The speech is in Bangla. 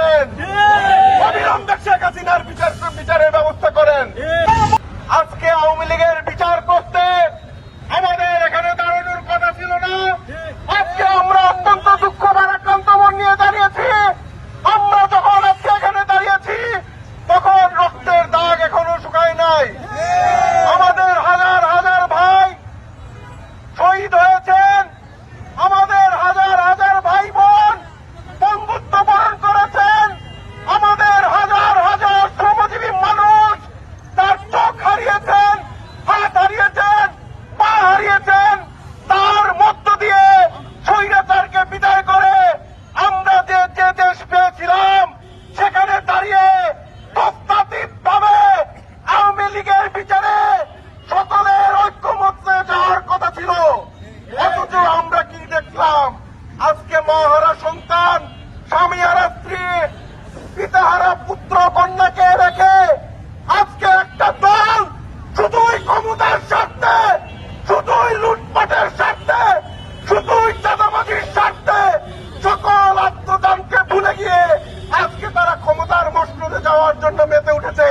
করেন, অবিলম্বে শেখ হাসিনার বিচারের ব্যবস্থা করেন। আজকে আওয়ামী লীগের বিচার করতে আমাদের এখানে দাঁড়ানোর কথা ছিল না। আজকে আমরা অত্যন্ত দুঃখ ভারাক্রান্ত মন নিয়ে দাঁড়িয়েছি। আমরা যখন আজকে এখানে দাঁড়িয়েছি তখন রক্তের দাগ এখনো শুকায় নাই। আমাদের হাজার হাজার ভাই শহীদ হয়েছেন, আমাদের হাজার হাজার ভাই বোন বন্ধুত্ব বরণ করেছেন, আমাদের হাজার হাজার শ্রমজীবী মানুষ তার চোখ হারিয়েছেন, হাত হারিয়েছেন, পা হারিয়েছেন। তার মধ্য দিয়ে স্বৈরাচারকে বিদায় করে আমরা যে দেশ পেয়েছিলাম সেখানে দাঁড়িয়ে তথাতীতভাবে আওয়ামী লীগের বিচারে সকলের ঐক্যমত্যে যাওয়ার কথা ছিল। অথচ আমরা কি দেখলাম? আজকে মাহারা সন্তান, স্বামীহারা স্ত্রী, পিতাহারা পুত্র কন্যাকে রেখে আজকে একটা দল শুধুই ক্ষমতার স্বার্থে, শুধুই লুটপাটের স্বার্থে, শুধুই চাঁদাবাজির স্বার্থে সকল আত্মদানকে ভুলে গিয়ে আজকে তারা ক্ষমতার মসনদে যাওয়ার জন্য মেতে উঠেছে।